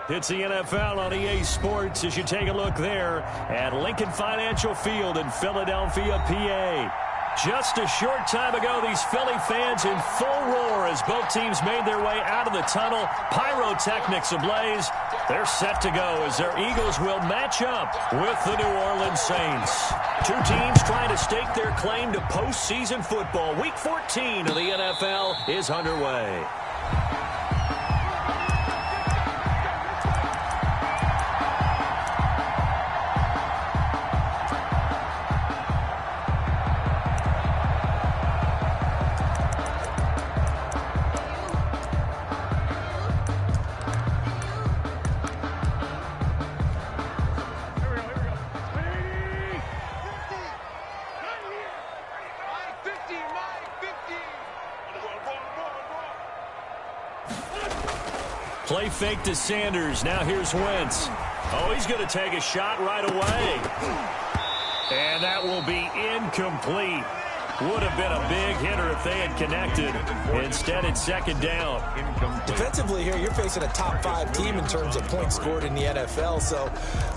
It's the NFL on EA Sports as you take a look there at Lincoln Financial Field in Philadelphia, PA. Just a short time ago, these Philly fans in full roar as both teams made their way out of the tunnel. Pyrotechnics ablaze. They're set to go as their Eagles will match up with the New Orleans Saints. Two teams trying to stake their claim to postseason football. Week 14 of the NFL is underway. Play fake to Sanders. Now here's Wentz. Oh, he's going to take a shot right away. And that will be incomplete. Would have been a big hitter if they had connected. Instead, it's second down. Defensively here, you're facing a top 5 team in terms of points scored in the NFL. So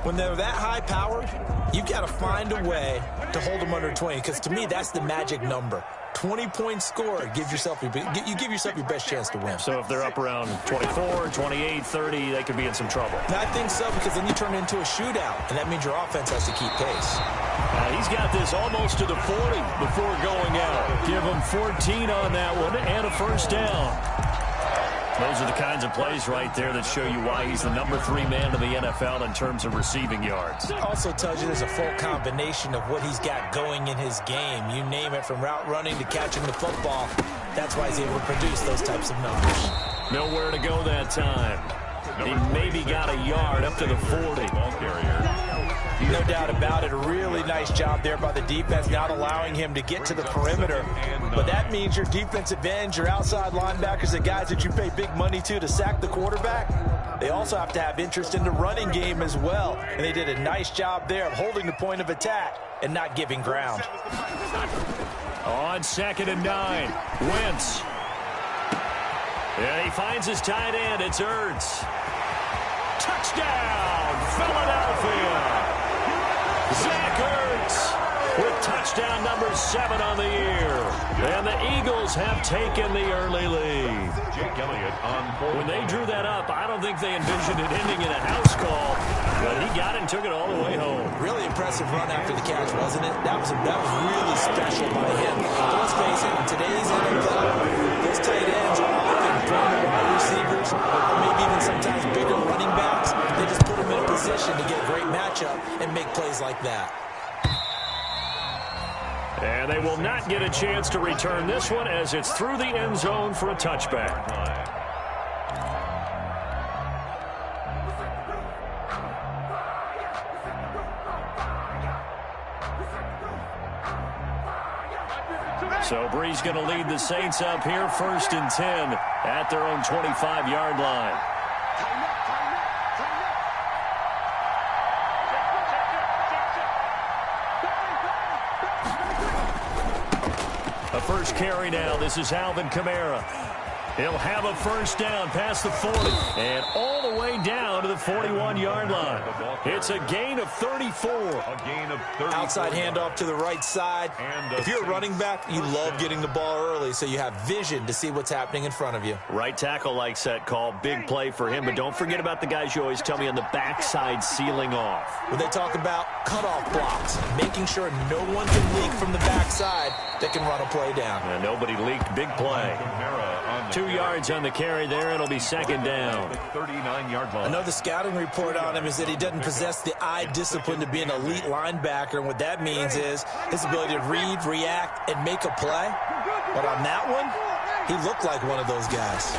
when they're that high powered, you've got to find a way to hold them under 20. Because to me, that's the magic number. 20 points scored, you give yourself your best chance to win. So if they're up around 24, 28, 30, they could be in some trouble. I think so, because then you turn it into a shootout, and that means your offense has to keep pace. He's got this almost to the 40 before going out. Give him 14 on that one and a first down. Those are the kinds of plays right there that show you why he's the number 3 man in the NFL in terms of receiving yards. It also tells you there's a full combination of what he's got going in his game. You name it, from route running to catching the football. That's why he's able to produce those types of numbers. Nowhere to go that time. He maybe got a yard up to the 40. No doubt about it. A really nice job there by the defense, not allowing him to get to the perimeter. But that means your defensive ends, your outside linebackers, the guys that you pay big money to sack the quarterback, they also have to have interest in the running game as well. And they did a nice job there of holding the point of attack and not giving ground. On 2nd and 9, Wentz. Yeah, he finds his tight end. It's Ertz. Touchdown, Philadelphia. Zach Ertz with touchdown number 7 on the year. And the Eagles have taken the early lead. When they drew that up, I don't think they envisioned it ending in a house call. But he got it and took it all the way home. Really impressive run after the catch, wasn't it? That was really special by him. But let's face it, in today's NFL, those tight ends are often thrown wide receivers, or maybe even sometimes bigger running backs. They just put them in a position to get a great matchup and make plays like that. And they will not get a chance to return this one as it's through the end zone for a touchback. So Bree's going to lead the Saints up here, 1st and 10 at their own 25-yard line. A first carry now. This is Alvin Kamara. He'll have a first down past the 40 and all the way down to the 41-yard line. It's a gain of 34. Outside handoff to the right side. If you're a running back, you love getting the ball early so you have vision to see what's happening in front of you. Right tackle likes that call. Big play for him. But don't forget about the guys you always tell me on the backside sealing off. When they talk about cutoff blocks, making sure no one can leak from the backside that can run a play down. And nobody leaked. Big play. 2 yards on the carry there. It'll be second down. 39-yard line. Another scouting report on him is that he doesn't possess the eye discipline to be an elite linebacker. And what that means is his ability to read, react, and make a play. But on that one, he looked like one of those guys.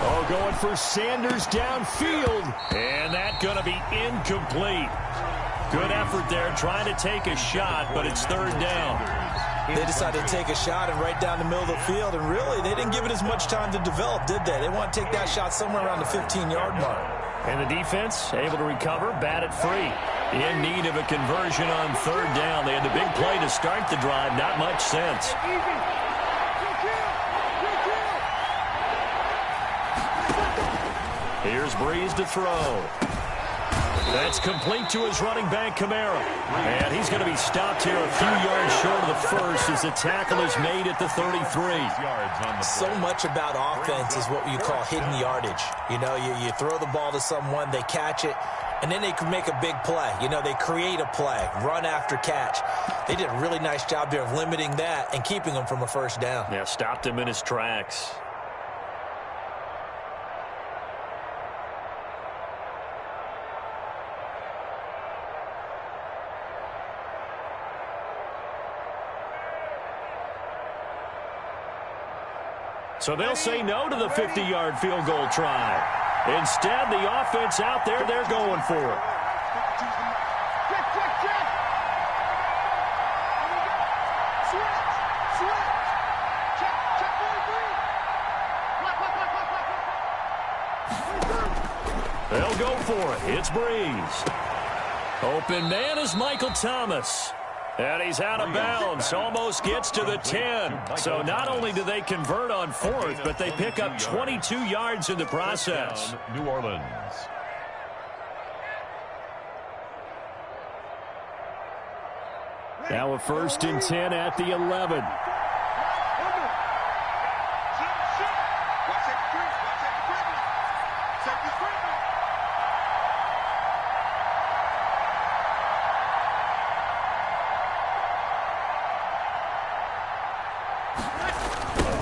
Oh, going for Sanders downfield. And that's going to be incomplete. Good effort there, trying to take a shot, but it's 3rd down. They decided to take a shot and right down the middle of the field, and really, they didn't give it as much time to develop, did they? They want to take that shot somewhere around the 15-yard mark. And the defense able to recover, bat it free. In need of a conversion on 3rd down. They had the big play to start the drive, not much sense. Here's Breeze to throw. That's complete to his running back, Kamara. And he's going to be stopped here a few yards short of the first as the tackle is made at the 33. So much about offense is what you call hidden yardage. You know, you throw the ball to someone, they catch it, and then they can make a big play. You know, they create a play, run after catch. They did a really nice job there of limiting that and keeping him from a first down. Yeah, stopped him in his tracks. So they'll say no to the 50-yard field goal try. Instead, the offense out there, they're going for it. They'll go for it. It's Breeze. Open man is Michael Thomas. And he's out of bounds, almost gets to the 10. So not only do they convert on fourth, but they pick up 22 yards in the process. New Orleans. Now a 1st and 10 at the 11.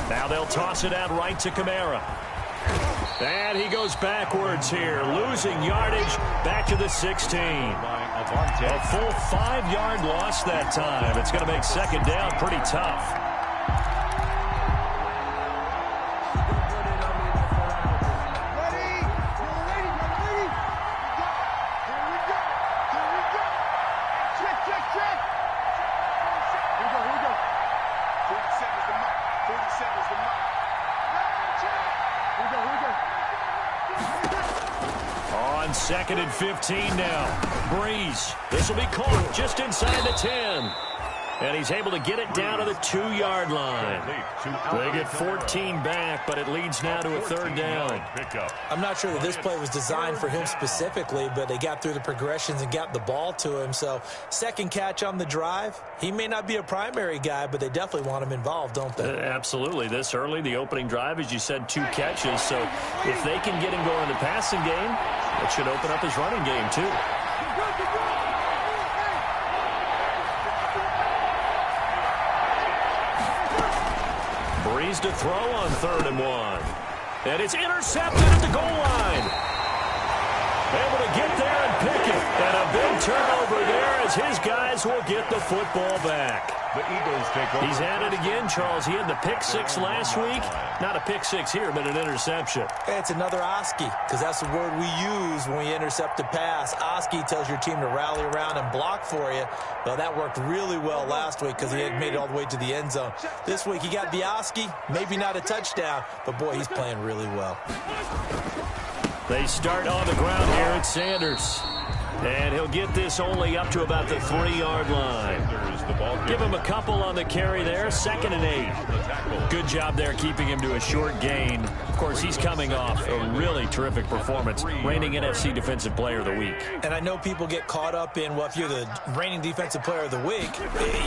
Now they'll toss it out right to Kamara. And he goes backwards here, losing yardage back to the 16. A full 5-yard loss that time. It's going to make second down pretty tough. On 2nd and 15 now. Breeze. This will be caught just inside the 10. And he's able to get it down to the 2-yard line. They get 14 back, but it leads now to a 3rd down. I'm not sure that this play was designed for him specifically, but they got through the progressions and got the ball to him. So, second catch on the drive. He may not be a primary guy, but they definitely want him involved, don't they? Absolutely. This early, the opening drive, as you said, 2 catches. So, if they can get him going in the passing game, it should open up his running game, too. Breeze to throw on 3rd and 1. And it's intercepted at the goal line. Able to get there and pick it. And a big turnover there as his guys will get the football back. The Eagles take over. He's at it again, Charles. He had the pick 6 last week. Not a pick 6 here, but an interception. Hey, it's another Oski, because that's the word we use when we intercept a pass. Oski tells your team to rally around and block for you. Well, that worked really well last week because he had made it all the way to the end zone. This week, he got the Oski, maybe not a touchdown, but, boy, he's playing really well. They start on the ground here at Sanders. And he'll get this only up to about the 3-yard line. Give him a couple on the carry there. 2nd and 8. Good job there keeping him to a short gain. Of course, he's coming off a really terrific performance. Reigning NFC Defensive Player of the Week. And I know people get caught up in, well, if you're the reigning Defensive Player of the Week,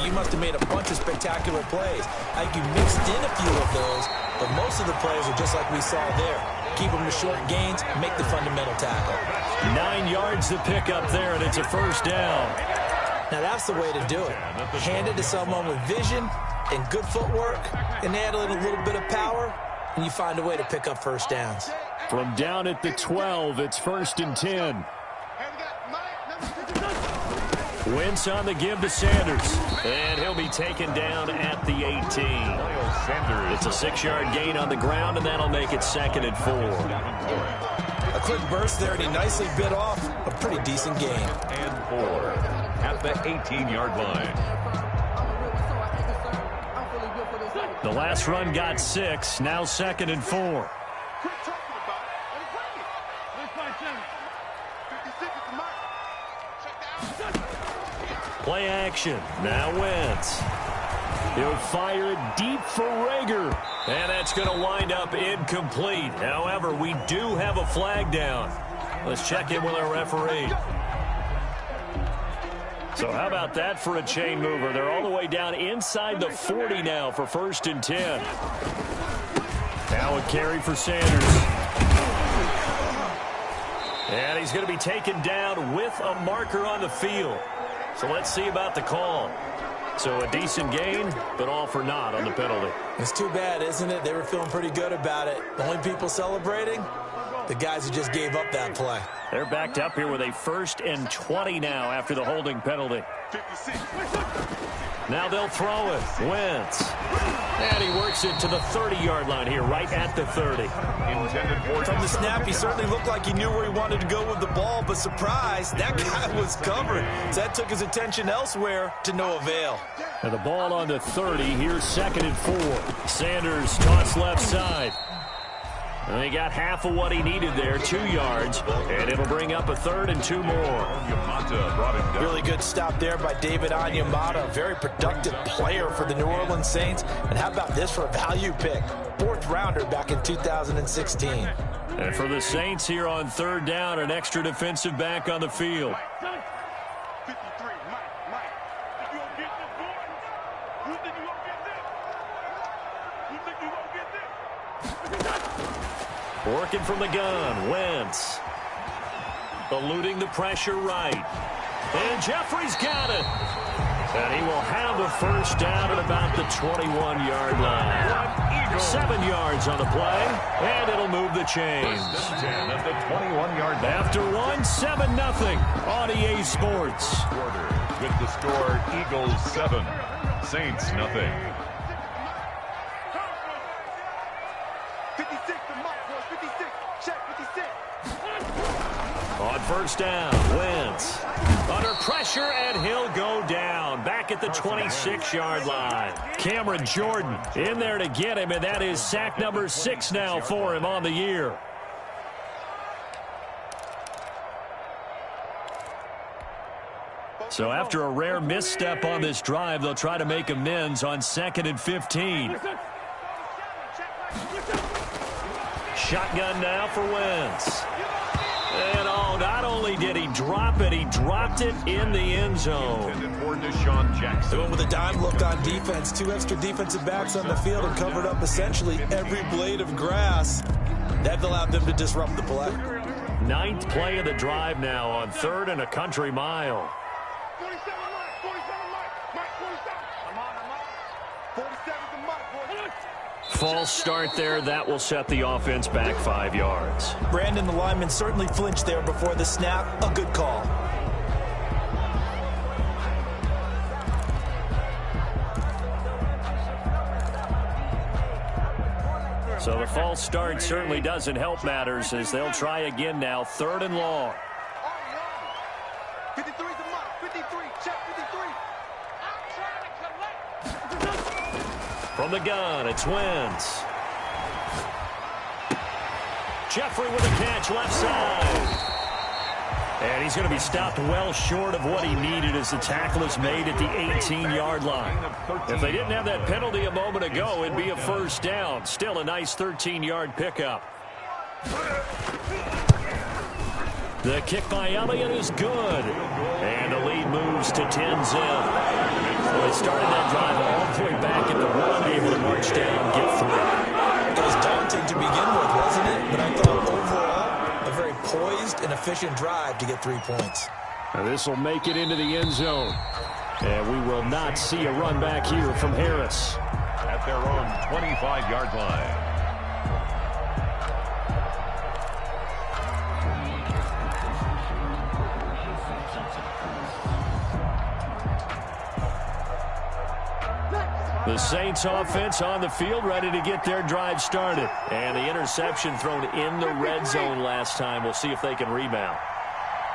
you must have made a bunch of spectacular plays. I think you mixed in a few of those, but most of the plays are just like we saw there. Keep them to short gains, make the fundamental tackle. 9 yards to pick up there, and it's a 1st down. Now, that's the way to do it. Hand it to someone with vision and good footwork, and add a little bit of power, and you find a way to pick up 1st downs. From down at the 12, it's 1st and 10. Wentz on the give to Sanders. And he'll be taken down at the 18. It's a 6-yard gain on the ground, and that'll make it 2nd and 4. A quick burst there, and he nicely bit off a pretty decent gain. And 4 at the 18-yard line. The last run got 6. Now 2nd and 4. Play action. Now Wentz. He'll fire it deep for Rager. And that's going to wind up incomplete. However, we do have a flag down. Let's check in with our referee. So how about that for a chain mover? They're all the way down inside the 40 now for 1st and 10. Now a carry for Sanders. And he's going to be taken down with a marker on the field. So let's see about the call. So a decent gain, but all for naught on the penalty. It's too bad, isn't it? They were feeling pretty good about it. The only people celebrating, the guys who just gave up that play. They're backed up here with a 1st and 20 now after the holding penalty. Now they'll throw it. Wentz. And he works it to the 30-yard line here, right at the 30. From the snap, he certainly looked like he knew where he wanted to go with the ball, but surprise, that guy was covered. So that took his attention elsewhere to no avail. And the ball on the 30. Here's 2nd and 4. Sanders toss left side. And he got half of what he needed there, 2 yards, and it'll bring up a 3rd and 2 more. Really good stop there by David Onyemata, a very productive player for the New Orleans Saints. And how about this for a value pick? 4th rounder back in 2016. And for the Saints here on 3rd down, an extra defensive back on the field. Working from the gun, Wentz. Eluding the pressure right. And Jeffrey's got it. And he will have the 1st down at about the 21-yard line. 7 yards on the play, and it'll move the chains. 10 at the 21-yard line. After 1-7-0 on EA Sports. With the score, Eagles 7, Saints nothing. On 1st down, Wentz under pressure, and he'll go down back at the 26-yard line. Cameron Jordan in there to get him, and that is sack number 6 now for him on the year. So after a rare misstep on this drive, they'll try to make amends on 2nd and 15. Shotgun now for Wentz. And not only did he drop it, he dropped it in the end zone. Doing with a dime look on defense. 2 extra defensive backs on the field and covered up essentially every blade of grass. That allowed them to disrupt the play. 9th play of the drive now on 3rd and a country mile. False start there. That will set the offense back 5 yards. Brandon, the lineman, certainly flinched there before the snap. A good call. So the false start certainly doesn't help matters as they'll try again now. 3rd and long. 53's a mark. 53. Check 53. From the gun, it's Wentz. Jeffrey with a catch left side. And he's going to be stopped well short of what he needed as the tackle is made at the 18-yard line. If they didn't have that penalty a moment ago, it'd be a 1st down. Still a nice 13-yard pickup. The kick by Elliott is good. And the lead moves to 10-0. So they started that drive all the way back at the 1, able to march down, get 3. It was daunting to begin with, wasn't it? But I thought overall, a very poised and efficient drive to get 3 points. Now this will make it into the end zone. And we will not see a run back here from Harris. At their own 25-yard line. The Saints offense on the field ready to get their drive started. And the interception thrown in the red zone last time. We'll see if they can rebound.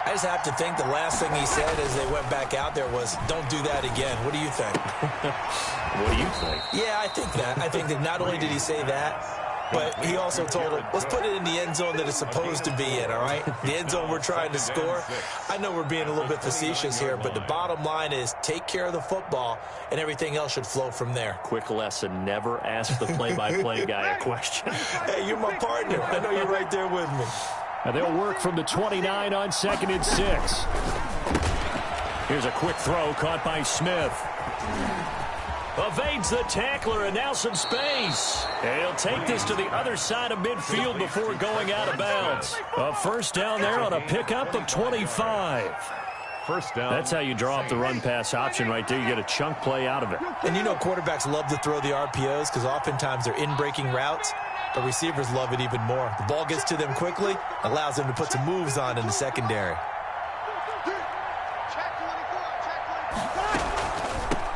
I just have to think the last thing he said as they went back out there was, don't do that again. What do you think? What do you think? Yeah, I think that. I think that not only did he say that, But he also told him, let's put it in the end zone that it's supposed to be in, all right? The end zone we're trying to score. I know we're being a little bit facetious here, but the bottom line is take care of the football, and everything else should flow from there. Quick lesson, never ask the play-by-play guy a question. Hey, you're my partner. I know you're right there with me. And they'll work from the 29 on 2nd and 6. Here's a quick throw caught by Smith. Evades the tackler, and now some space. And he'll take this to the other side of midfield before going out of bounds. A first down there on a pickup of 25. First down. That's how you draw up the run-pass option right there. You get a chunk play out of it. And you know quarterbacks love to throw the RPOs because oftentimes they're in-breaking routes, but receivers love it even more. The ball gets to them quickly, allows them to put some moves on in the secondary.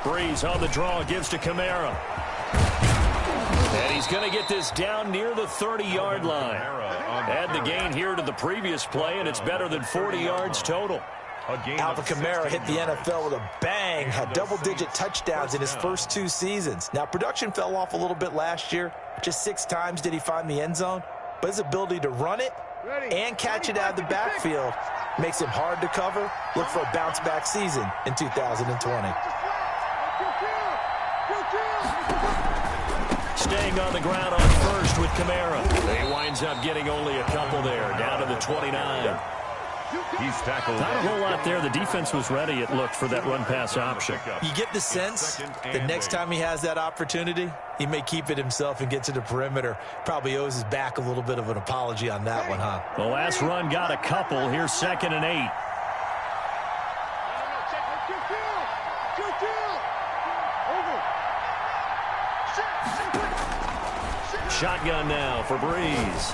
Breeze on the draw, gives to Kamara. And he's going to get this down near the 30-yard line. Add the gain here to the previous play, and it's better than 40 yards total. Alvin Kamara hit the NFL with a bang, had double-digit touchdowns in his first 2 seasons. Now, production fell off a little bit last year. Just 6 times did he find the end zone. But his ability to run it and catch it out of the backfield makes him hard to cover. Look for a bounce-back season in 2020. Staying on the ground on first with Kamara. He winds up getting only a couple there, down to the 29. He's tackled. Not a whole lot there. The defense was ready, it looked, for that run-pass option. You get the sense that next time he has that opportunity, he may keep it himself and get to the perimeter. Probably owes his back a little bit of an apology on that one, huh? The last run got a couple. Here's 2nd and 8. Shotgun now for Breeze.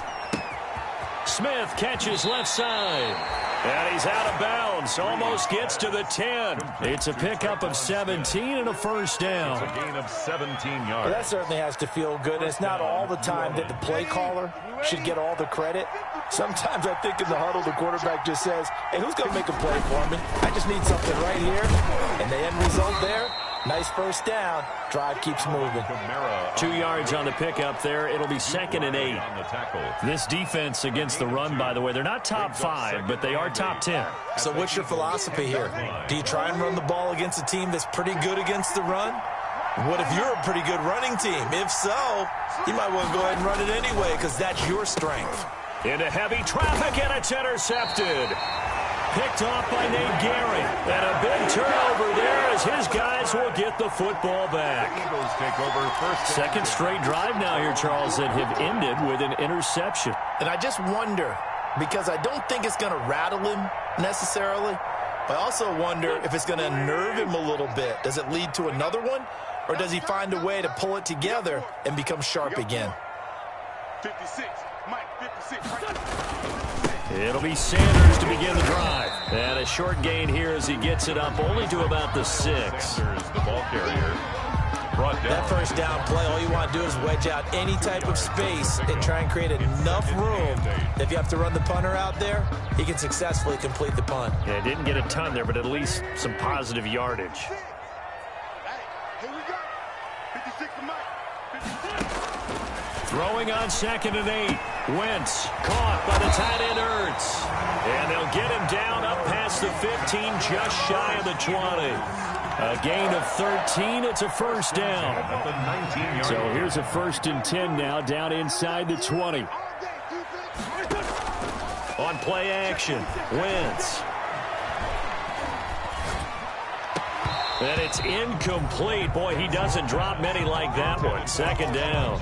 Smith catches left side. And he's out of bounds. Almost gets to the 10. It's a pickup of 17 and a first down. It's a gain of 17 yards. Well, that certainly has to feel good. And it's not all the time that the play caller should get all the credit. Sometimes I think in the huddle, the quarterback just says, hey, who's going to make a play for me? I just need something right here. And the end result there, nice first down. Drive keeps moving. 2 yards on the pickup there. It'll be 2nd and 8. This defense against the run, by the way, they're not top 5, but they are top 10. So what's your philosophy here? Do you try and run the ball against a team that's pretty good against the run? What if you're a pretty good running team? If so, you might want to go ahead and run it anyway because that's your strength. Into heavy traffic, and it's intercepted. Picked off by Nate Gehring. And a big turnover there as his guys will get the football back. Eagles take over first. Second straight drive now here, Charles, that have ended with an interception. And I just wonder, because I don't think it's going to rattle him necessarily, but I also wonder if it's going to unnerve him a little bit. Does it lead to another one, or does he find a way to pull it together and become sharp again? 56, Mike, 56. It'll be Sanders to begin the drive. And a short gain here as he gets it up only to about the 6. Sanders, the ball carrier. Brought down. That first down play, all you want to do is wedge out any type of space and try and create enough room. If you have to run the punter out there, he can successfully complete the punt. Yeah, didn't get a ton there, but at least some positive yardage. Hey, here we go. 56 to Mike. 56. Throwing on 2nd and 8. Wentz caught by the tight end Ertz. And they'll get him down up past the 15, just shy of the 20. A gain of 13. It's a first down. At the 19-yard So here's a 1st and 10 now, down inside the 20. On play action, Wentz. And it's incomplete. Boy, he doesn't drop many like that one. 2nd down.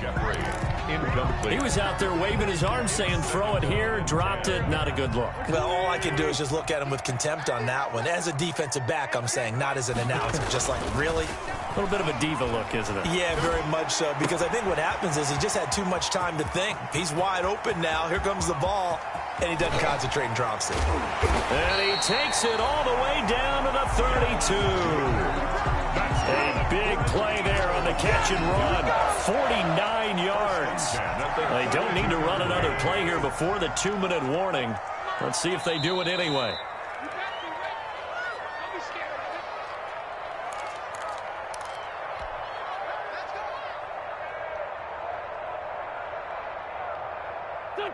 incomplete. He was out there waving his arms saying throw it here, dropped it, not a good look. Well, all I can do is just look at him with contempt on that one. As a defensive back, I'm saying, not as an announcer. Just like, really? A little bit of a diva look, isn't it? Yeah, very much so, because I think what happens is he just had too much time to think. He's wide open now. Here comes the ball, and he doesn't concentrate and drops it. And he takes it all the way down to the 32. A big play there on the catch and run. 49 yards. They don't need to run another play here before the 2-minute warning. Let's see if they do it anyway.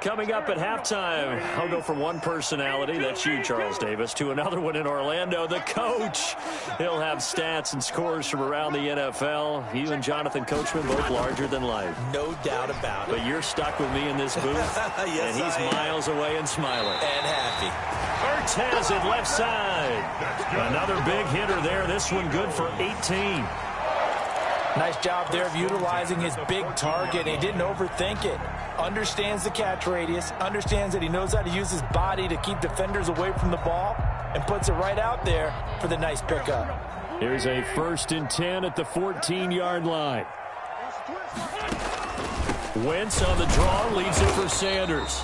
Coming up at halftime, I'll go from one personality, that's you, Charles Davis, to another one in Orlando, the coach. He'll have stats and scores from around the NFL. You and Jonathan Coachman, both larger than life. No doubt about it. But you're stuck with me in this booth, yes, and he's miles away and smiling. And happy. Cortez at left side. Another big hitter there, this one good for 18. Nice job there of utilizing his big target. He didn't overthink it. Understands the catch radius, understands that he knows how to use his body to keep defenders away from the ball, and puts it right out there for the nice pickup. Here's a 1st and 10 at the 14-yard line. Wentz on the draw, leads it for Sanders.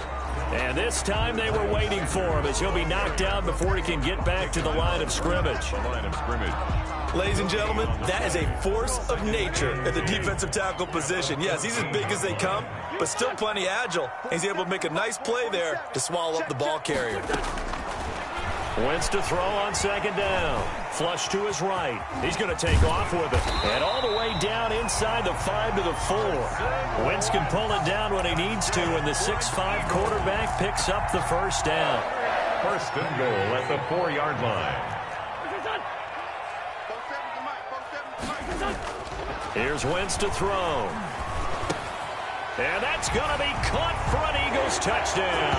And this time they were waiting for him as he'll be knocked down before he can get back to the line of scrimmage. Ladies and gentlemen, that is a force of nature at the defensive tackle position. Yes, he's as big as they come, but still plenty agile. He's able to make a nice play there to swallow up the ball carrier. Wentz to throw on 2nd down. Flush to his right. He's going to take off with it. And all the way down inside the 5 to the 4. Wentz can pull it down when he needs to, and the 6'5" quarterback picks up the 1st down. 1st and goal at the 4-yard line. Here's Wentz to throw. And that's going to be caught for an Eagles touchdown.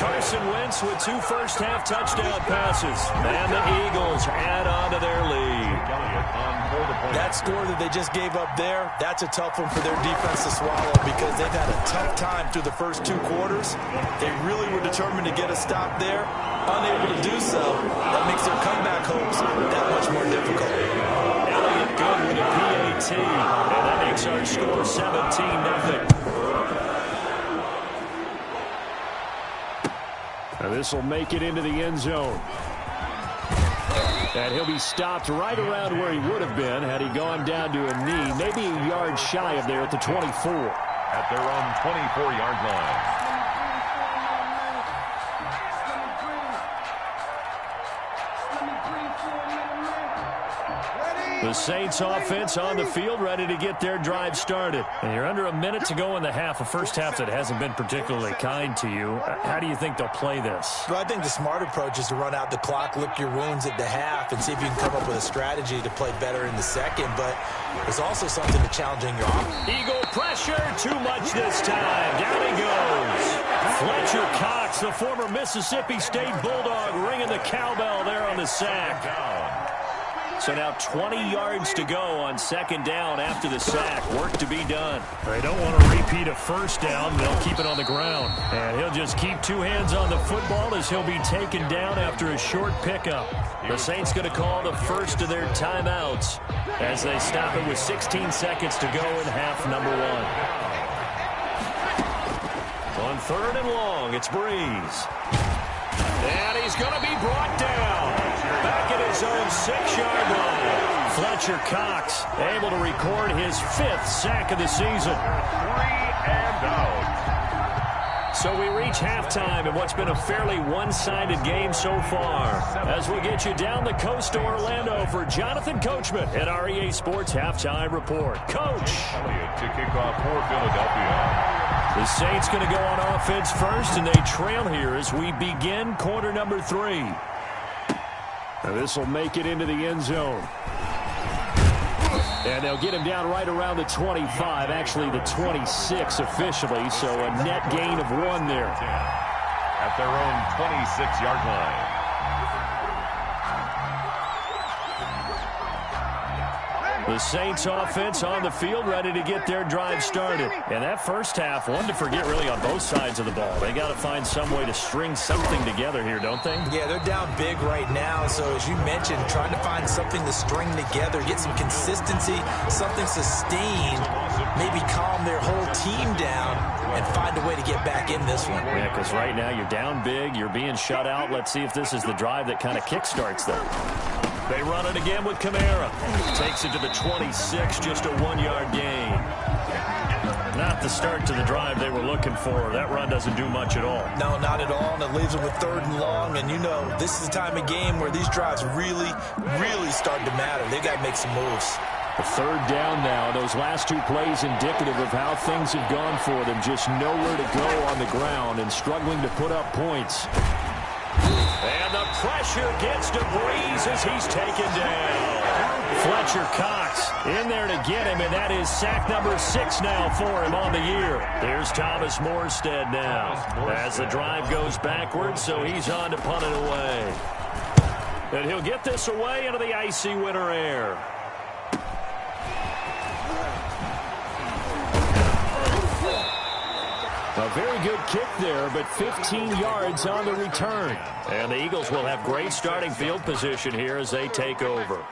Carson Wentz with 2 first-half touchdown passes. And the Eagles add on to their lead. That score that they just gave up there, that's a tough one for their defense to swallow because they've had a tough time through the first 2 quarters. They really were determined to get a stop there. Unable to do so, that makes their comeback hopes that much more difficult. Good with a PAT, and that makes our score 17-0. Now this will make it into the end zone. And he'll be stopped right around where he would have been had he gone down to a knee, maybe a yard shy of there at the 24. At their own 24-yard line. The Saints offense on the field, ready to get their drive started. And you're under a minute to go in the half, a first half that hasn't been particularly kind to you. How do you think they'll play this? Well, I think the smart approach is to run out the clock, lick your wounds at the half, and see if you can come up with a strategy to play better in the second. But there's also something to challenging your offense. Eagle pressure, too much this time. Down he goes. Fletcher Cox, the former Mississippi State Bulldog, ringing the cowbell there on the sack. So now 20 yards to go on 2nd down after the sack. Work to be done. They don't want to repeat a 1st down. They'll keep it on the ground. And he'll just keep 2 hands on the football as he'll be taken down after a short pickup. The Saints going to call the first of their timeouts as they stop it with 16 seconds to go in half number 1. On 3rd and long, it's Breeze. And he's going to be brought down. Back at his own 6-yard line. Fletcher Cox able to record his 5th sack of the season. 3 and out. So we reach halftime in what's been a fairly one-sided game so far. As we get you down the coast to Orlando for Jonathan Coachman at REA Sports Halftime Report. Coach. Elliott to kick off for Philadelphia. The Saints going to go on offense first, and they trail here as we begin quarter number 3. Now this will make it into the end zone. And they'll get him down right around the 25, actually the 26 officially, so a net gain of 1 there. At their own 26-yard line. The Saints offense on the field, ready to get their drive started. And that first half, one to forget really on both sides of the ball. They got to find some way to string something together here, don't they? Yeah, they're down big right now. So as you mentioned, trying to find something to string together, get some consistency, something sustained, maybe calm their whole team down and find a way to get back in this one. Yeah, because right now you're down big, you're being shut out. Let's see if this is the drive that kind of kickstarts them. They run it again with Kamara. Takes it to the 26, just a 1-yard gain. Not the start to the drive they were looking for. That run doesn't do much at all. No, not at all, and it leaves them with 3rd and long. And you know, this is the time of game where these drives really, really start to matter. They got to make some moves. A third down now. Those last two plays indicative of how things have gone for them. Just nowhere to go on the ground and struggling to put up points. And the pressure gets to Breeze as he's taken down. Fletcher Cox in there to get him, and that is sack number 6 now for him on the year. Here's Thomas Morstead now as the drive goes backwards, so he's on to punt it away. And he'll get this away into the icy winter air. A very good kick there, but 15 yards on the return. And the Eagles will have great starting field position here as they take over.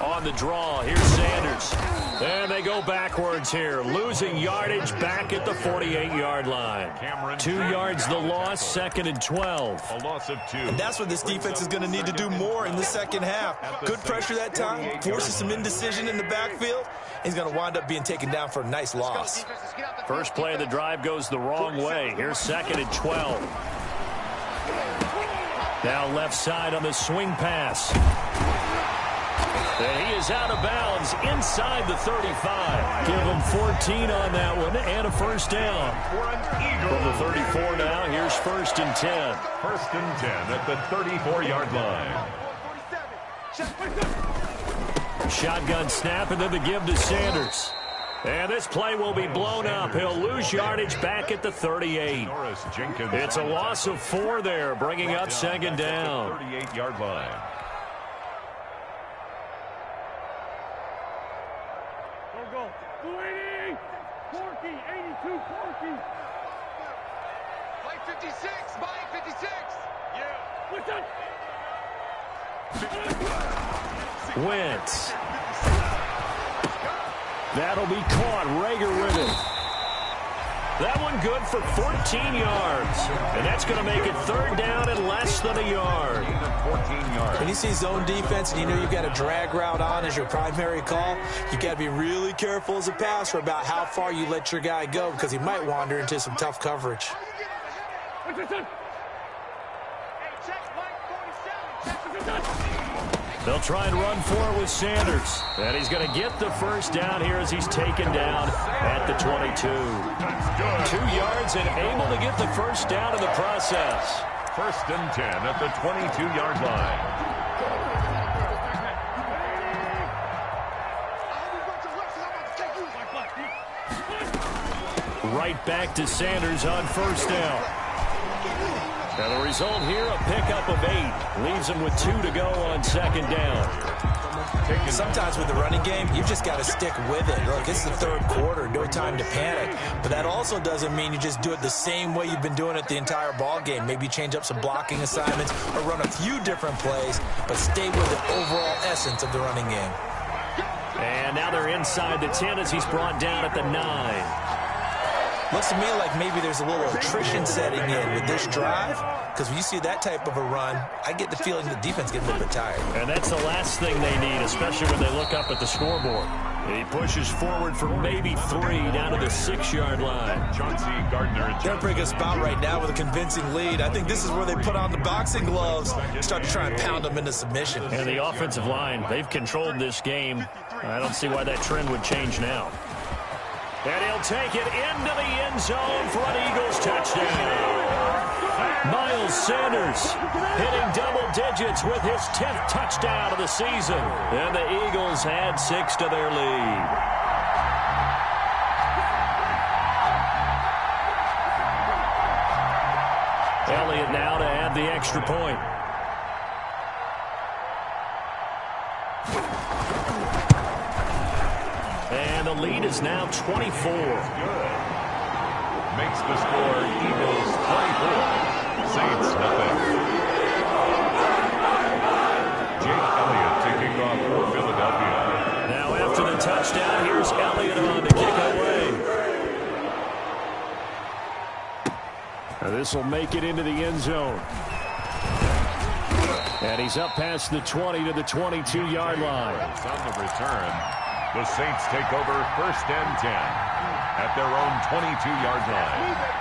On the draw, here's Sanders. And they go backwards here, losing yardage back at the 48-yard line. 2 yards the loss, 2nd and 12. A loss of 2. And that's what this defense is going to need to do more in the second half. Good pressure that time, forces some indecision in the backfield. He's going to wind up being taken down for a nice loss. First play of the drive goes the wrong way. Here's 2nd and 12. Now left side on the swing pass. And he is out of bounds inside the 35. Give him 14 on that one and a first down. From the 34 now, here's 1st and 10. 1st and 10 at the 34-yard line. Shotgun snap and then the give to Sanders. And this play will be blown up. He'll lose yardage back at the 38. It's a loss of 4 there, bringing up 2nd down. 38-yard line. Go. 280. Corky. 82. Corky. Mike 56. Mike 56. Yeah. What's that? Wentz. That'll be caught. Rager with it. That one good for 14 yards. And that's going to make it 3rd down and less than a yard. 14 yards. When you see zone defense and you know you've got a drag route on as your primary call, you got to be really careful as a passer about how far you let your guy go because he might wander into some tough coverage. They'll try and run for it with Sanders. And he's going to get the first down here as he's taken down at the 22. 2 yards and able to get the first down in the process. 1st and 10 at the 22-yard line. Right back to Sanders on 1st down. And the result here, a pickup of 8. Leaves him with 2 to go on 2nd down. Sometimes with the running game, you've just got to stick with it. Look, it's the 3rd quarter, no time to panic. But that also doesn't mean you just do it the same way you've been doing it the entire ball game. Maybe change up some blocking assignments or run a few different plays, but stay with the overall essence of the running game. And now they're inside the 10 as he's brought down at the 9. Looks to me like maybe there's a little attrition setting in with this drive, because when you see that type of a run, I get the feeling the defense gets a little bit tired. And that's the last thing they need, especially when they look up at the scoreboard. And he pushes forward for maybe 3 down to the 6-yard line. Chauncey Gardner. They're in a pretty good spot right now with a convincing lead. I think this is where they put on the boxing gloves, start to try and pound them into submission. And the offensive line, they've controlled this game. I don't see why that trend would change now. And he'll take it into the end zone for an Eagles touchdown. Miles Sanders hitting double digits with his 10th touchdown of the season. And the Eagles add 6 to their lead. Elliott now to add the extra point. And the lead is now 24. Makes the score Eagles 24. Saints nothing. Jake Elliott taking off for Philadelphia. Now after the touchdown, here's Elliott on to kick away. Now this will make it into the end zone. And he's up past the 20 to the 22-yard line. On the return, the Saints take over 1st and 10 at their own 22-yard line.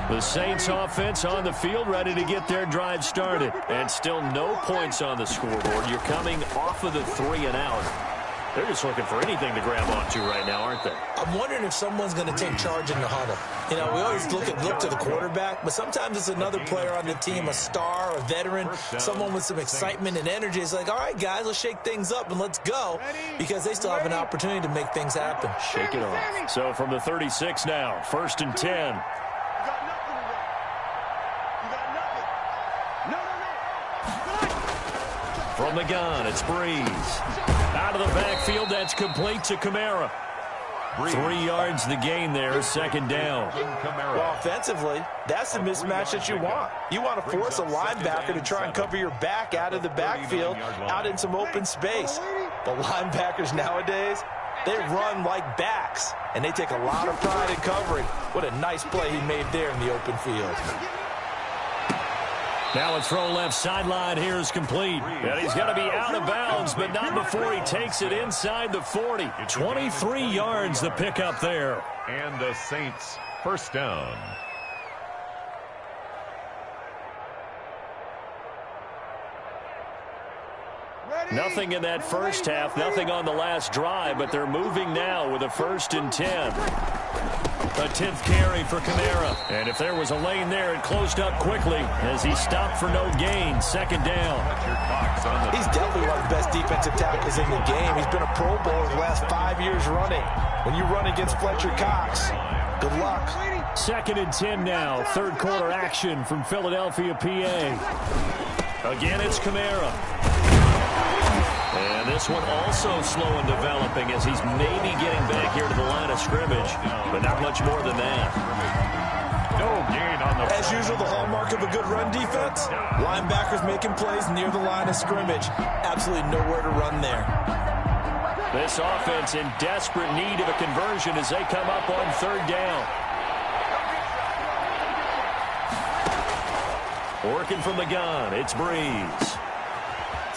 The Saints offense on the field, ready to get their drive started. And still no points on the scoreboard. You're coming off of the 3 and out. They're just looking for anything to grab onto right now, aren't they? I'm wondering if someone's going to take charge in the huddle. You know, we always look to the quarterback, but sometimes it's another player on the team, a star, a veteran, someone with some excitement and energy. It's like, all right, guys, let's shake things up and let's go, because they still have an opportunity to make things happen. Shake it off. So from the 36 now, 1st and 10. From the gun, it's Breeze. Out of the backfield, that's complete to Kamara. 3 yards the gain there, 2nd down. Well, offensively, that's the mismatch that you want. You want to force a linebacker to try and cover your back out of the backfield, out in some open space. But linebackers nowadays, they run like backs, and they take a lot of pride in covering. What a nice play he made there in the open field. Now a throw left sideline here is complete. And he's going to be out of bounds, but not before he takes it inside the 40. 23 yards the pickup there. And the Saints first down. Nothing in that first half, nothing on the last drive, but they're moving now with a 1st and 10. A 10th carry for Kamara. And if there was a lane there, it closed up quickly as he stopped for no gain. 2nd down. He's definitely one of the best defensive tackles in the game. He's been a Pro Bowler the last 5 years running. When you run against Fletcher Cox, good luck. 2nd and 10 now. 3rd quarter action from Philadelphia, PA. Again, it's Kamara. And this one also slow in developing as he's maybe getting back here to the line of scrimmage, but not much more than that. No gain on the... As usual, the hallmark of a good run defense, linebackers making plays near the line of scrimmage. Absolutely nowhere to run there. This offense in desperate need of a conversion as they come up on 3rd down. Working from the gun, it's Breeze.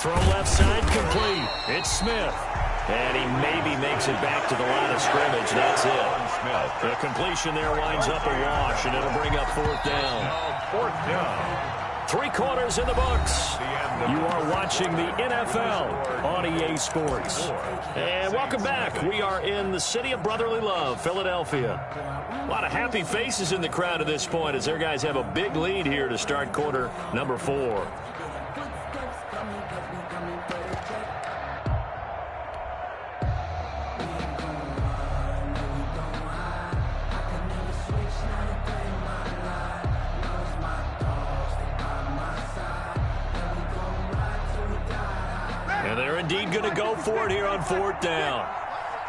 Throw left side complete. It's Smith. And he maybe makes it back to the line of scrimmage. That's it. The completion there winds up a wash, and it'll bring up 4th down. 4th down. 3 quarters in the books. You are watching the NFL on EA Sports. And welcome back. We are in the city of brotherly love, Philadelphia. A lot of happy faces in the crowd at this point as their guys have a big lead here to start quarter number 4. And they're indeed going to go for it here on 4th down.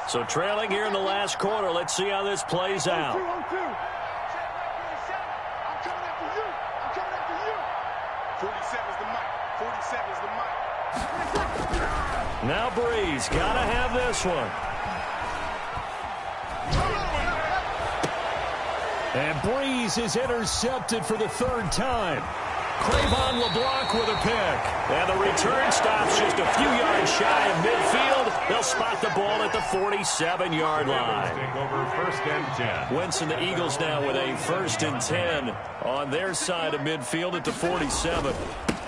So trailing here in the last quarter. Let's see how this plays out. I'm coming after you. I'm coming after you. 47's the mic. 47's the mic. Now Breeze got to have this one. And Breeze is intercepted for the 3rd time. Crayvon LeBlanc with a pick. And the return stops just a few yards shy of midfield. They'll spot the ball at the 47-yard line. Take over 1st and 10. Wentz and the Eagles now with a 1st and 10 on their side of midfield at the 47.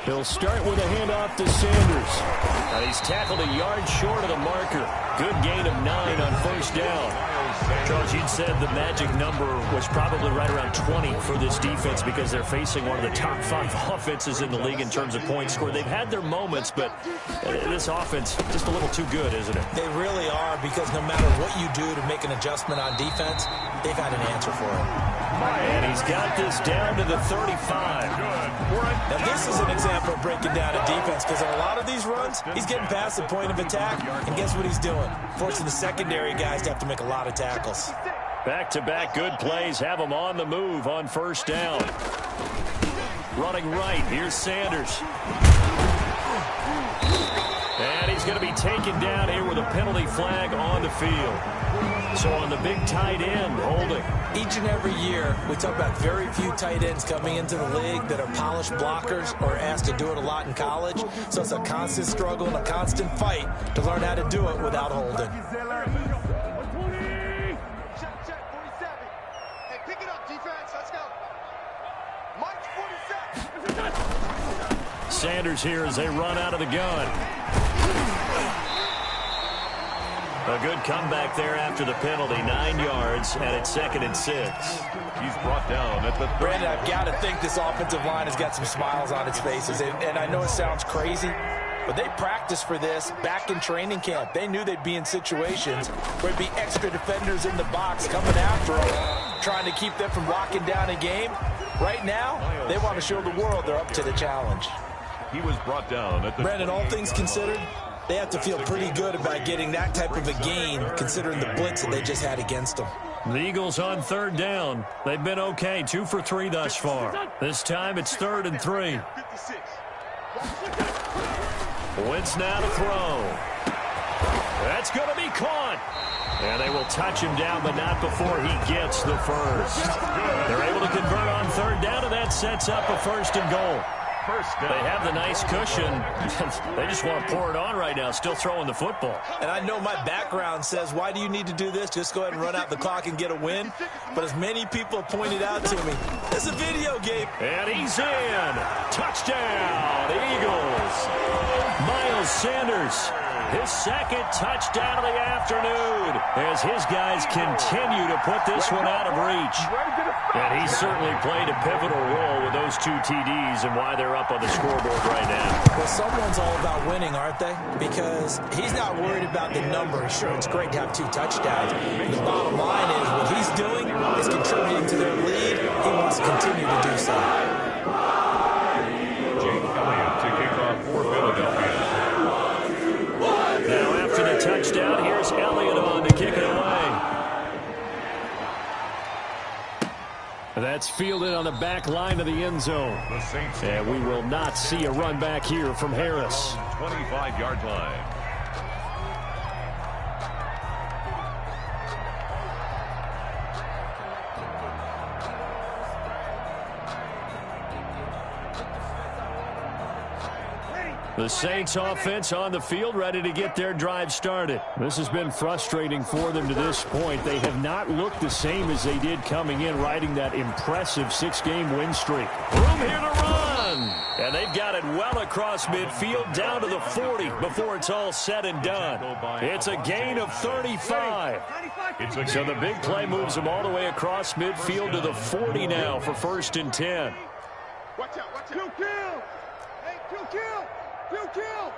He'll start with a handoff to Sanders. And he's tackled a yard short of the marker. Good gain of 9 on 1st down. Charles, you'd said the magic number was probably right around 20 for this defense because they're facing one of the top 5 offenses in the league in terms of points scored. They've had their moments, but this offense just a little too good, isn't it? They really are, because no matter what you do to make an adjustment on defense, they've got an answer for it. And he's got this down to the 35. Now, this is an example of breaking down a defense, because in a lot of these runs, he's getting past the point of attack, and guess what he's doing? Forcing the secondary guys to have to make a lot of tackles. Back-to-back good plays have them on the move on 1st down. Running right, here's Sanders. And he's going to be taken down here with a penalty flag on the field. So on the big tight end, holding. Each and every year, we talk about very few tight ends coming into the league that are polished blockers or asked to do it a lot in college. So it's a constant struggle and a constant fight to learn how to do it without holding. Check, 47. Hey, pick it up, defense. Let's go. Mike 47. Sanders here as they run out of the gun. A good comeback there after the penalty. 9 yards, and it's 2nd and 6. He's brought down at the 30. Brandon, I've got to think this offensive line has got some smiles on its faces. And I know it sounds crazy, but they practiced for this back in training camp. They knew they'd be in situations where there'd be extra defenders in the box coming after them, trying to keep them from locking down a game. Right now, they want to show the world they're up to the challenge. He was brought down at the Brandon, all things considered, they have to feel pretty good about getting that type of a gain, considering the blitz that they just had against them. The Eagles on 3rd down. They've been okay, 2 for 3 thus far. This time it's 3rd and 3. 56. Wentz now to throw. That's going to be caught. And they will touch him down, but not before he gets the first. They're able to convert on 3rd down, and that sets up a 1st and goal. first down. They have the nice cushion. They just want to pour it on right now, still throwing the football. And I know my background says, why do you need to do this? Just go ahead and run out the clock and get a win. But as many people have pointed out to me, it's a video game. And he's in. Touchdown, Eagles. Miles Sanders, his 2nd touchdown of the afternoon as his guys continue to put this one out of reach. And he certainly played a pivotal role with those 2 TDs and why they're up on the scoreboard right now. Well, someone's all about winning, aren't they? Because he's not worried about the number. Sure, it's great to have 2 touchdowns. The bottom line is what he's doing is contributing to their lead. He wants to continue to do so. Jake Elliott to kick off for Philadelphia. Now after the touchdown, here's Elliott on to kick it away. That's fielded on the back line of the end zone. The Saints. And we will not see a run back here from Harris. 25-yard line. The Saints offense on the field, ready to get their drive started. This has been frustrating for them to this point. They have not looked the same as they did coming in, riding that impressive 6-game win streak. Room here to run. And they've got it well across midfield, down to the 40 before it's all said and done. It's a gain of 35. So the big play moves them all the way across midfield to the 40 now for 1st and 10. Watch out, watch out. 2 kill. Hey, 2 kill. 2 kill.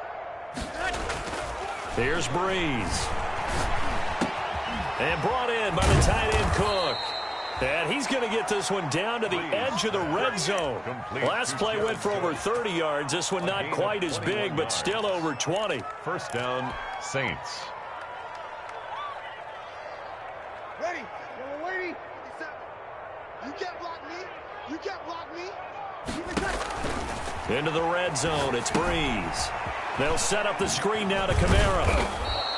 Here's Breeze. And brought in by the tight end Cook. And he's going to get this one down to the edge of the red zone. Last play went for over 30 yards. This one not quite as big, but still over 20. First down, Saints. Ready. We're waiting. You can't block me. You can't block me. Into the red zone, it's Breeze. They'll set up the screen now to Kamara.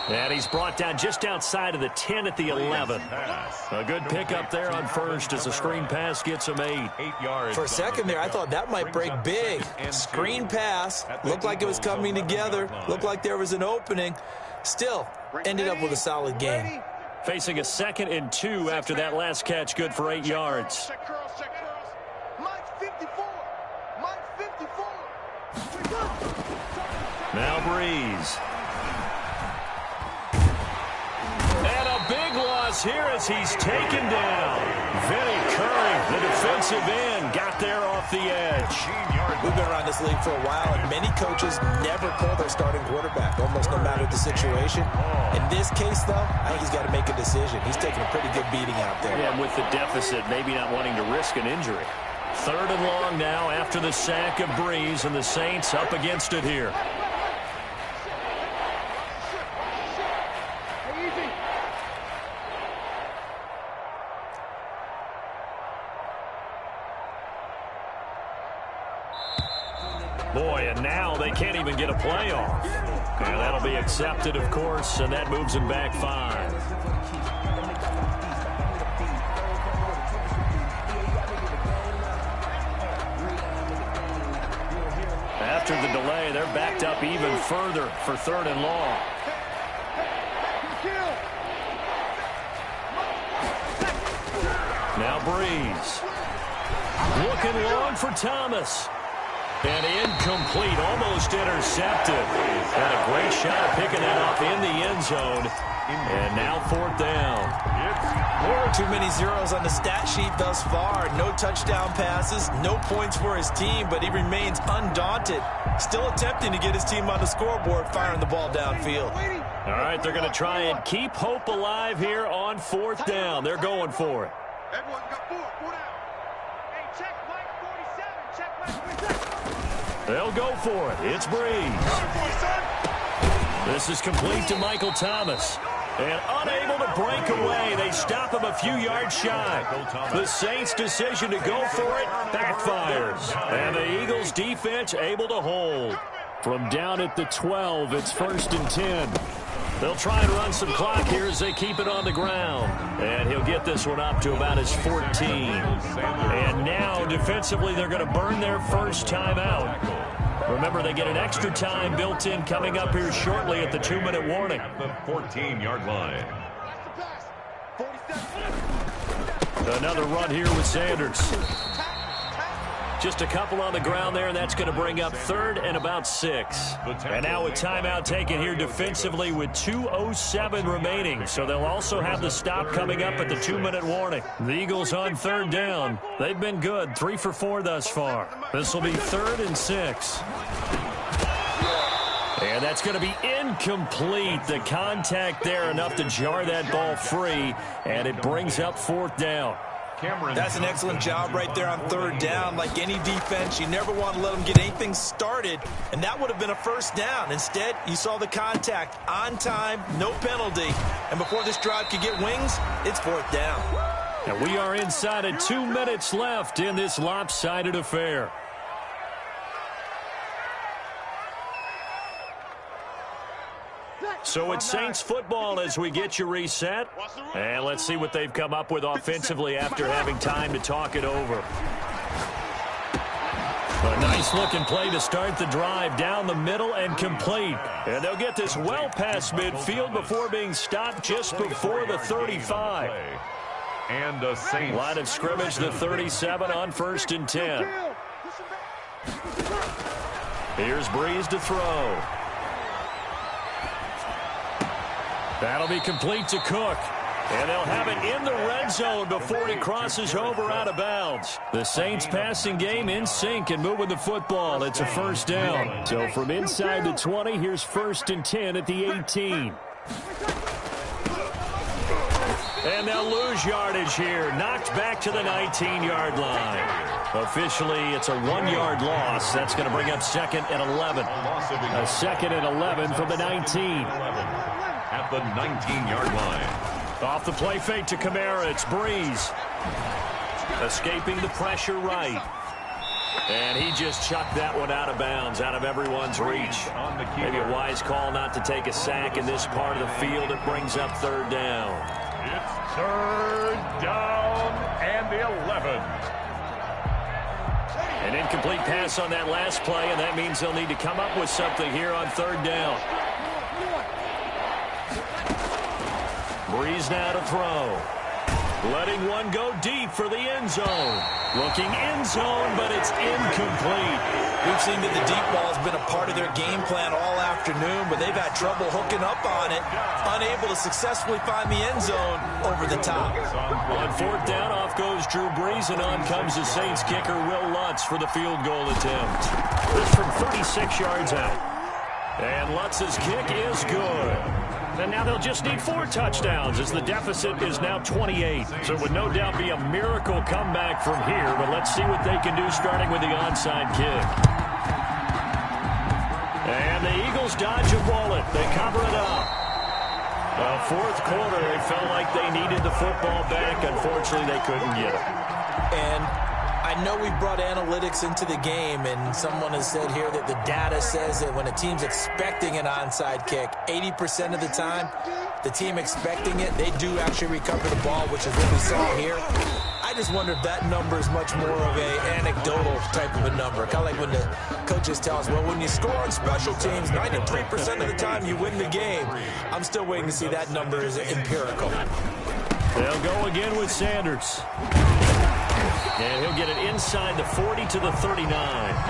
And he's brought down just outside of the 10 at the 11. A good pickup there on first as the screen pass gets him 8 yards. For a second there, I thought that might break big. Screen pass. Looked like it was coming together. Looked like there was an opening. Still, ended up with a solid game. Facing a 2nd and 2 after that last catch, good for 8 yards. Check curls, check curls. Mike 54. Mike 54. Now Breeze. And a big loss here as he's taken down. Vinny Curry, the defensive end, got there off the edge. We've been around this league for a while, and many coaches never pull their starting quarterback, almost no matter the situation. In this case, though, I think he's got to make a decision. He's taking a pretty good beating out there. Yeah, with the deficit, maybe not wanting to risk an injury. 3rd and long now after the sack of Breeze, and the Saints up against it here. Boy, and now they can't even get a play off. And that'll be accepted, of course, and that moves them back 5. After the delay, they're backed up even further for 3rd and long. Now Breeze. Looking long for Thomas. And incomplete, almost intercepted. Had a great shot at picking that up in the end zone. And now 4th down. Too many zeros on the stat sheet thus far. No touchdown passes, no points for his team, but he remains undaunted. Still attempting to get his team on the scoreboard, firing the ball downfield. All right, they're going to try and keep hope alive here on 4th down. They're going for it. Everyone got 4 down. Hey, check Mike 47. Check Mike 47. They'll go for it. It's Breeze. This is complete to Michael Thomas. And unable to break away, they stop him a few yards shy. The Saints' decision to go for it backfires. And the Eagles' defense able to hold. From down at the 12, it's 1st and 10. They'll try and run some clock here as they keep it on the ground. And he'll get this one up to about his 14. And now, defensively, they're going to burn their first timeout. Remember, they get an extra time built in coming up here shortly at the 2-minute warning. At the 14-yard line. Another run here with Sanders. Just a couple on the ground there, and that's going to bring up 3rd and about 6. And now a timeout taken here defensively with 2:07 remaining. So they'll also have the stop coming up at the 2-minute warning. The Eagles on 3rd down. They've been good, 3 for 4 thus far. This will be 3rd and 6. And that's going to be incomplete. The contact there enough to jar that ball free, and it brings up 4th down. That's an excellent job right there on 3rd down. Like any defense, you never want to let them get anything started, and that would have been a 1st down. Instead, you saw the contact on time, no penalty, and before this drive could get wings, it's 4th down. And we are inside of 2 minutes left in this lopsided affair. So it's Saints football as we get you reset. And let's see what they've come up with offensively after having time to talk it over. A nice-looking play to start the drive down the middle and complete. And they'll get this well past midfield before being stopped just before the 35. And the Saints. Line of scrimmage, the 37 on 1st and 10. Here's Breeze to throw. That'll be complete to Cook. And they'll have it in the red zone before he crosses over out of bounds. The Saints passing game in sync and moving the football. It's a 1st down. So from inside the 20, here's 1st and 10 at the 18. And they'll lose yardage here. Knocked back to the 19-yard line. Officially, it's a 1-yard loss. That's going to bring up 2nd and 11. A 2nd and 11 from the 19. At the 19-yard line. Off the play fake to Kamara, it's Breeze. Escaping the pressure right. And he just chucked that one out of bounds, out of everyone's reach. Maybe a wise call not to take a sack in this part of the field. It brings up 3rd down. It's 3rd down and 11. An incomplete pass on that last play, and that means they'll need to come up with something here on 3rd down. Breeze now to throw. Letting one go deep for the end zone. Looking end zone, but it's incomplete. We've seen that the deep ball has been a part of their game plan all afternoon, but they've had trouble hooking up on it. Unable to successfully find the end zone over the top. On 4th down, off goes Drew Brees, and on comes the Saints kicker, Will Lutz, for the field goal attempt. This from 36 yards out. And Lutz's kick is good. And now they'll just need 4 touchdowns as the deficit is now 28. So it would no doubt be a miracle comeback from here, but let's see what they can do starting with the onside kick. And the Eagles dodge a bullet. They cover it up. Well, 4th quarter, they felt like they needed the football back. Unfortunately, they couldn't get it. And I know we brought analytics into the game, and someone has said here that the data says that when a team's expecting an onside kick, 80% of the time, the team expecting it, they do actually recover the ball, which is what we saw here. I just wonder if that number is much more of a anecdotal type of a number. Kind of like when the coaches tell us, well, when you score on special teams, 93% of the time you win the game. I'm still waiting to see that number is empirical. They'll go again with Sanders. And he'll get it inside the 40 to the 39.